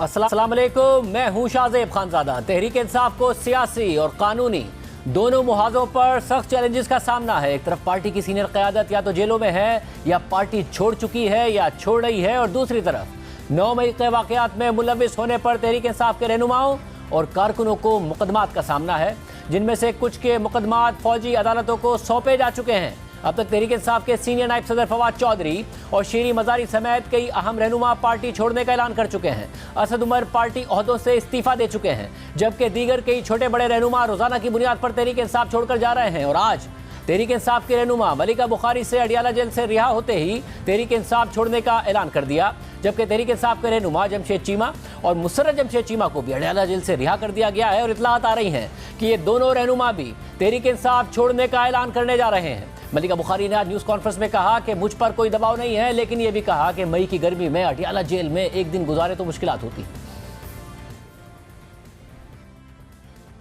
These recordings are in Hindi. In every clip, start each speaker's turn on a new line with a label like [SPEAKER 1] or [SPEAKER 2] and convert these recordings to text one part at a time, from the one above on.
[SPEAKER 1] अस्सलाम वालेकुम, मैं हूं शाहजेब खानजादा। तहरीक इंसाफ को सियासी और कानूनी दोनों मुहाजों पर सख्त चैलेंजेस का सामना है। एक तरफ पार्टी की सीनियर क़यादत या तो जेलों में है या पार्टी छोड़ चुकी है या छोड़ रही है, और दूसरी तरफ 9 मई के वाक़यात में मुलविस होने पर तहरीक इंसाफ के रहनुमाओं और कारकुनों को मुकदमात का सामना है, जिनमें से कुछ के मुकदमात फौजी अदालतों को सौंपे जा चुके हैं। अब तक तहरीक इंसाफ के सीनियर नायब सदर फवाद चौधरी और शीरी मजारी समेत कई अहम रहनुमा पार्टी छोड़ने का ऐलान कर चुके हैं। असद उमर पार्टी ओहदों से इस्तीफा दे चुके हैं, जबकि दीगर कई छोटे बड़े रहनुमा रोजाना की बुनियाद पर तहरीक इंसाफ छोड़कर जा रहे हैं। और आज तहरीक इंसाफ के रहनुमा मलिका बुखारी से अडियाला जेल से रिहा होते ही तहरीक इंसाफ छोड़ने का ऐलान कर दिया, जबकि तहरीक इंसाफ के रहनुमा जमशेद चीमा और मुसर्रत जमशेद चीमा को भी अडियाला जेल से रिहा कर दिया गया है। और इत्तलात आ रही हैं कि ये दोनों रहनुमा भी तहरीक इंसाफ छोड़ने का ऐलान करने जा रहे हैं। मलिका बुखारी ने आज न्यूज़ कॉन्फ्रेंस में कहा कि मुझ पर कोई दबाव नहीं है, लेकिन ये भी कहा कि मई की गर्मी में अडियाला जेल में एक दिन गुजारे तो मुश्किलात होती।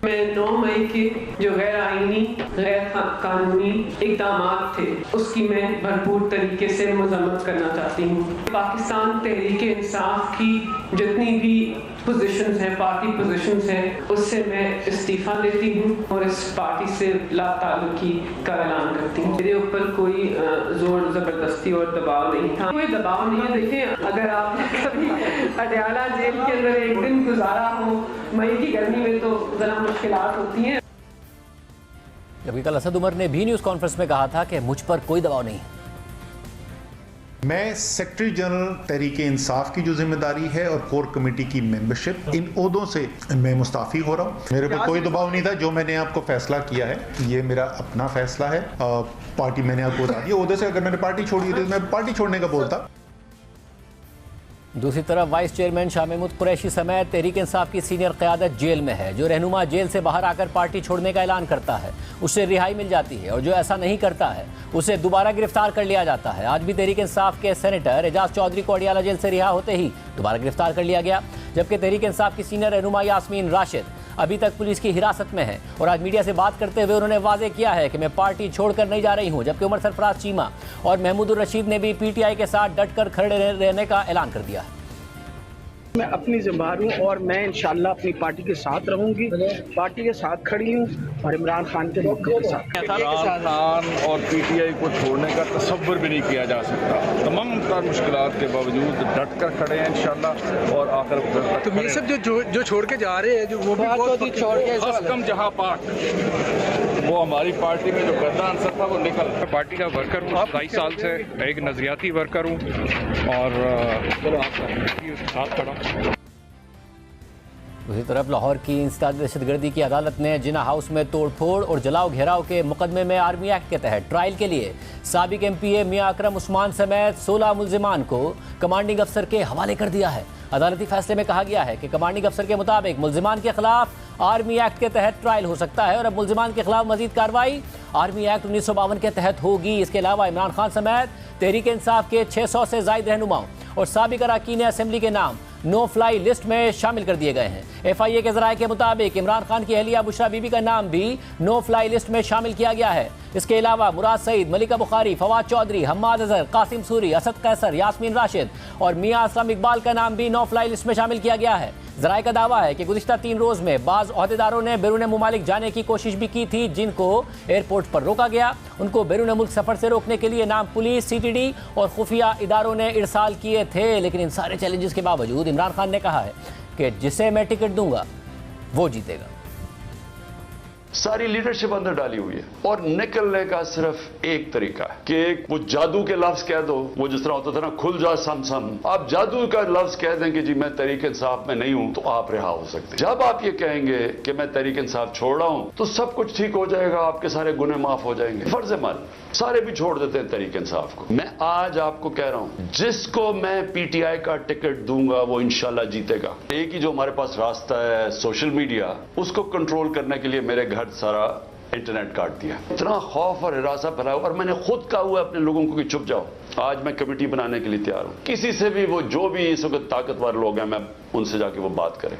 [SPEAKER 2] मैं 9 मई के जो गैर आईनी गैर कानूनी इक़दाम थे उसकी मैं भरपूर तरीके से मजम्मत करना चाहती हूँ। पाकिस्तान तहरीक इंसाफ की जितनी भी पोजीशंस हैं, पार्टी पोजीशंस हैं, उससे मैं इस्तीफा देती हूँ और इस पार्टी से लाताल्लुकी का ऐलान करती हूँ। मेरे ऊपर कोई जोर ज़बरदस्ती और दबाव नहीं था, कोई दबाव नहीं है। देखें, अगर आप कभी अडियाला जेल के अंदर एक दिन गुजारा हो मई की गर्मी में तो ज़रा मुश्किलात होती हैं।
[SPEAKER 1] जबकि कल असद उमर ने भी न्यूज़ कॉन्फ्रेंस में कहा था कि मुझ पर कोई दबाव नहीं है।
[SPEAKER 3] मैं सेक्रेटरी जनरल तहरीक इंसाफ की जो जिम्मेदारी है और कोर कमेटी की मेंबरशिप, इन ओहदों से मैं मुस्ताफ़ी हो रहा हूँ। मेरे पर कोई दबाव नहीं था। जो मैंने आपको फैसला किया है ये मेरा अपना फैसला है। पार्टी मैंने आपको बता दिया, ओहदे से अगर मैंने पार्टी छोड़ी थी तो मैं पार्टी छोड़ने का बोलता।
[SPEAKER 1] दूसरी तरफ वाइस चेयरमैन शाह महमूद कुरैशी समेत तहरीक इंसाफ की सीनियर क़यादत जेल में है। जो रहनुमा जेल से बाहर आकर पार्टी छोड़ने का ऐलान करता है उससे रिहाई मिल जाती है, और जो ऐसा नहीं करता है उसे दोबारा गिरफ्तार कर लिया जाता है। आज भी तहरीक इंसाफ के सेनेटर एजाज चौधरी को अडियाला जेल से रिहा होते ही दोबारा गिरफ्तार कर लिया गया, जबकि तहरीक इंसाफ की सीनियर रहनुमा यास्मीन राशिद अभी तक पुलिस की हिरासत में है। और आज मीडिया से बात करते हुए उन्होंने वाजे किया है कि मैं पार्टी छोड़कर नहीं जा रही हूं, जबकि उमर सरफराज चीमा और महमूद रशीद ने भी पीटीआई के साथ डटकर खड़े रहने का ऐलान कर दिया है।
[SPEAKER 4] मैं अपनी जिम्मेदारी हूँ और मैं इंशाल्लाह अपनी पार्टी के साथ रहूंगी, पार्टी के साथ खड़ी हूँ और इमरान खान के साथ।
[SPEAKER 5] इमरान खान और पीटीआई को छोड़ने का तसव्वुर भी नहीं किया जा सकता। तमाम तर मुश्किलात के बावजूद डट कर खड़े हैं इंशाल्लाह और आखिर
[SPEAKER 6] तो ये सब जो छोड़ के जा रहे हैं, जो वो भी
[SPEAKER 5] कम जहाँ पाक वो हमारी पार्टी में जो गद्दा आंसर था वो निकल।
[SPEAKER 7] पार्टी का वर्कर हूँ, 22 साल से एक नजरियाती वर्कर हूँ और साथ खड़ा।
[SPEAKER 1] दूसरी तरफ लाहौर की इंसदाद दहशतगर्दी की अदालत ने जिना हाउस में तोड़फोड़ और जलाओ घेराव के मुकदमे में आर्मी एक्ट के तहत ट्रायल के लिए साबिक MPA मियां अकरम उस्मान समेत 16 मुल्जिमान को कमांडिंग अफसर के हवाले कर दिया है। अदालती फैसले में कहा गया है कि कमांडिंग अफसर के मुताबिक मुल्जिमान के खिलाफ आर्मी एक्ट के तहत ट्रायल हो सकता है और अब मुल्जिमान के खिलाफ मजीद कार्रवाई आर्मी एक्ट 1952 के तहत होगी। इसके अलावा इमरान खान समेत तहरीक इंसाफ के 600 से जायद रहनुमाओं और साबिक अरकान असेंबली के नाम नो फ्लाई लिस्ट में शामिल कर दिए गए हैं। FIA के ज़राए के मुताबिक इमरान खान की अहलिया बुशरा बीबी का नाम भी नो फ्लाई लिस्ट में शामिल किया गया है। इसके अलावा मुराद सईद, मलिका बुखारी, फवाद चौधरी, हम्माद अजहर, कासिम सूरी, असद कैसर, यास्मीन राशिद और मियां असलम इकबाल का नाम भी नो फ्लाई लिस्ट में शामिल किया गया है। ज़राए का दावा है कि गुज़िश्ता 3 रोज़ में बाज़ ओहदेदारों ने बैरून मुमालिक जाने की कोशिश भी की थी, जिनको एयरपोर्ट पर रोका गया। उनको बैरून मुल्क सफ़र से रोकने के लिए नाम पुलिस, CTD और खुफिया इदारों ने इरसाल किए थे। लेकिन इन सारे चैलेंजेस के बावजूद इमरान खान ने कहा है कि जिसे मैं टिकट दूंगा वो जीतेगा।
[SPEAKER 8] सारी लीडरशिप अंदर डाली हुई है और निकलने का सिर्फ एक तरीका है कि वो जादू के लफ्ज कह दो। वो जिस तरह होता था ना, खुल जा सम सम, आप जादू का लफ्ज कह दें कि जी मैं तहरीक इंसाफ में नहीं हूं, तो आप रिहा हो सकते हैं। जब आप ये कहेंगे कि मैं तहरीक इंसाफ छोड़ रहा हूं तो सब कुछ ठीक हो जाएगा, आपके सारे गुने माफ हो जाएंगे। फर्ज मल सारे भी छोड़ देते हैं तहरीक इंसाफ को। मैं आज आपको कह रहा हूं, जिसको मैं PTI का टिकट दूंगा वो इंशाल्लाह जीतेगा। एक ही जो हमारे पास रास्ता है सोशल मीडिया, उसको कंट्रोल करने के लिए मेरे घर सारा इंटरनेट काट दिया। इतना खौफ और हिरासा फैला और मैंने खुद कहा हुआ है अपने लोगों को कि चुप जाओ। आज मैं कमेटी बनाने के लिए तैयार हूं। किसी से भी, वो जो भी इस वक्त ताकतवर लोग हैं, मैं उनसे जाके वो बात करें।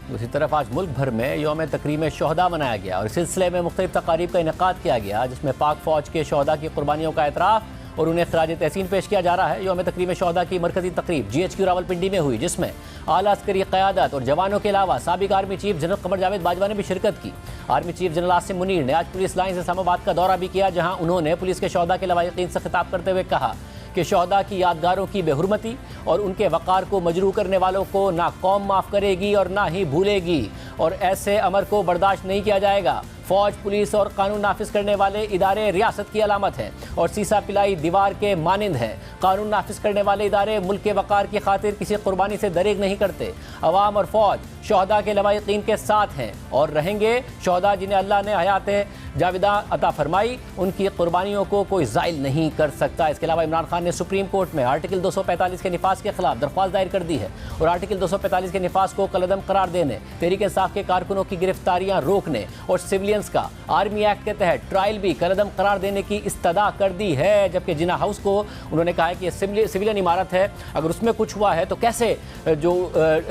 [SPEAKER 1] दूसरी तरफ आज मुल्क भर में यौम तकरीम शहदा मनाया गया और इस सिलसिले में मुख्तलिफ तकारीब का इनेकाद किया गया, जिसमें पाक फौज के शहदा की कुर्बानियों का एतराफ़ और उन्हें खराज तहसीन पेश किया जा रहा है। यौम तकरीम शहदा की मरकजी तकरीब GHQ रावलपिंडी में हुई, जिसमें आला अस्करी क़यादत और जवानों के अलावा साबिक army chief general Qamar Javed Bajwa ने भी शिरकत की। Army chief general Asim Munir ने आज पुलिस लाइन इस्लामाबाद का दौरा भी किया, जहां उन्होंने पुलिस के शहदा के लवाहिकीन से खिताब करते हुए कहा कि शहदा की यादगारों की बेहुरमती और उनके वक़ार को मजरूह करने वालों को ना कौम माफ़ करेगी और ना ही भूलेगी, और ऐसे अमर को बर्दाश्त नहीं किया जाएगा। फौज, पुलिस और कानून नाफिज करने वाले इदारे रियासत की अलामत हैं और सीसा पिलाई दीवार के मानिंद हैं। कानून नाफिज करने वाले इदारे मुल्क के वक़ार की खातिर किसी कुर्बानी से दरेग नहीं करते। अवाम और फौज शहदा के लवाहिकीन के साथ हैं और रहेंगे। शहदा जिन्हें अल्लाह ने हयात जाविदा अता फरमाई, उनकी कुर्बानियों को कोई ज़ाइल नहीं कर सकता। इसके अलावा इमरान खान ने सुप्रीम कोर्ट में आर्टिकल 245 के निफाज के खिलाफ दरख्वास्त दायर कर दी है और आर्टिकल 245 के निफाज को कलअदम करार देने, तहरीक इंसाफ के कारकुनों की गिरफ्तारियां रोकने और सिविलियंस का आर्मी एक्ट के तहत ट्रायल भी कलअदम करार देने की इस्तदा कर दी है। जबकि जिन्ना हाउस को उन्होंने कहा है कि यह सिविलियन इमारत है, अगर उसमें कुछ हुआ है तो कैसे जो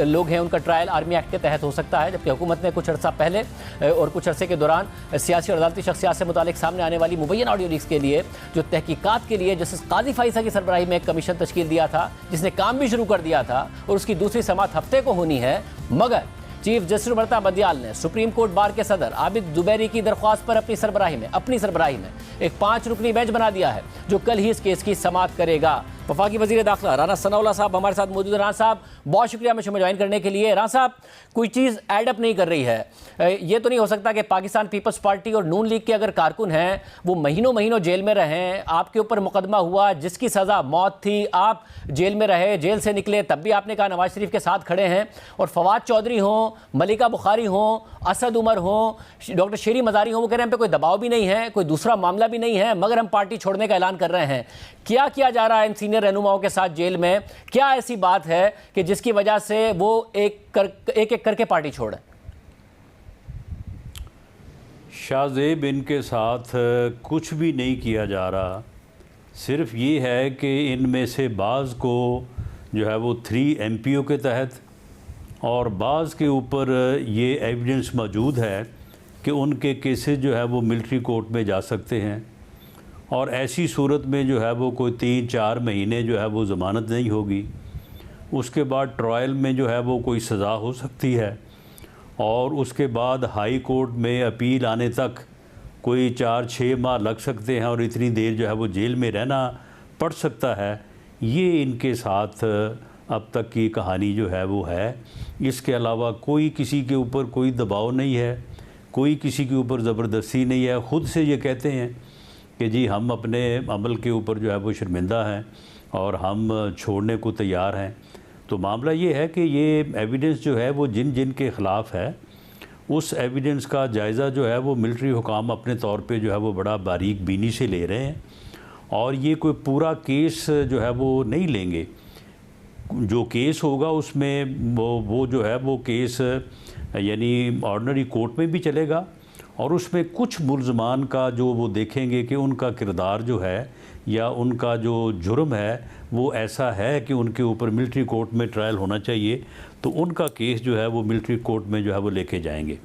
[SPEAKER 1] लोग हैं उनका ट्रायल आर्मी एक्ट के तहत हो सकता है। जबकि हुकूमत ने कुछ अर्सा पहले और कुछ अरसे के दौरान सियासी और अदालती शख्सियात से मुतालिक सामने आने वाली मुबैयन ऑडियो लीक्स के लिए जो तहकीकात के लिए जस्टिस काजी फाइसा की सरबराही में एक कमीशन तश्कील दिया था, जिसने काम भी शुरू कर दिया था और उसकी दूसरी समाअत हफ्ते को होनी है। मगर चीफ जस्टिस मर्ता बदियाल ने सुप्रीम कोर्ट बार के सदर आबिद जुबैरी की दरख्वास्त पर अपनी सरबराही में एक 5 रुकनी बेंच बना दिया है, जो कल ही इस केस की समाअत करेगा। वफाकी वज़ीर दाखिला राना सनाउल्लाह साहब हमारे साथ मौजूद हैं। राना साहब, बहुत शुक्रिया मुझे ज्वाइन करने के लिए। राना साहब, कोई चीज़ एडअप नहीं कर रही है। ये तो नहीं हो सकता कि पाकिस्तान पीपल्स पार्टी और नून लीग के अगर कारकुन हैं वो महीनों जेल में रहें, आपके ऊपर मुकदमा हुआ जिसकी सज़ा मौत थी, आप जेल में रहे, जेल से निकले तब भी आपने कहा नवाज शरीफ के साथ खड़े हैं, और फवाद चौधरी हों, मलिका बुखारी हों, असद उमर हों, डॉक्टर शेरी मज़ारी हों, वो कह रहे हैं हम पे कोई दबाव भी नहीं है, कोई दूसरा मामला भी नहीं है, मगर हम पार्टी छोड़ने का ऐलान कर रहे हैं। क्या किया जा रहा है इन सीनियर रहनुमाओं के साथ जेल में? क्या ऐसी बात है कि जिसकी वजह से वो एक करके पार्टी छोड़े?
[SPEAKER 9] शाहजेब, इनके साथ कुछ भी नहीं किया जा रहा, सिर्फ ये है कि इनमें से बाज़ को जो है वो 3 MPO के तहत और बाज़ के ऊपर ये एविडेंस मौजूद है कि उनके केसेस जो है वो मिलिट्री कोर्ट में जा सकते हैं, और ऐसी सूरत में जो है वो कोई 3-4 महीने जो है वो ज़मानत नहीं होगी। उसके बाद ट्रायल में जो है वो कोई सज़ा हो सकती है, और उसके बाद हाई कोर्ट में अपील आने तक कोई 4-6 माह लग सकते हैं, और इतनी देर जो है वो जेल में रहना पड़ सकता है। ये इनके साथ अब तक की कहानी जो है वो है। इसके अलावा कोई किसी के ऊपर कोई दबाव नहीं है, कोई किसी के ऊपर ज़बरदस्ती नहीं है। ख़ुद से ये कहते हैं कि जी हम अपने अमल के ऊपर जो है वो शर्मिंदा हैं और हम छोड़ने को तैयार हैं। तो मामला ये है कि ये एविडेंस जो है वो जिन जिन के ख़िलाफ़ है, उस एविडेंस का जायज़ा जो है वो मिलिट्री हुकाम अपने तौर पे जो है वो बड़ा बारीक बीनी से ले रहे हैं, और ये कोई पूरा केस जो है वो नहीं लेंगे। जो केस होगा उसमें वो जो है वो केस यानी ऑर्डिनरी कोर्ट में भी चलेगा, और उसमें कुछ मुल्ज़मान का जो वो देखेंगे कि उनका किरदार जो है या उनका जो जुर्म है वो ऐसा है कि उनके ऊपर मिलिट्री कोर्ट में ट्रायल होना चाहिए, तो उनका केस जो है वो मिलिट्री कोर्ट में जो है वो लेके जाएंगे।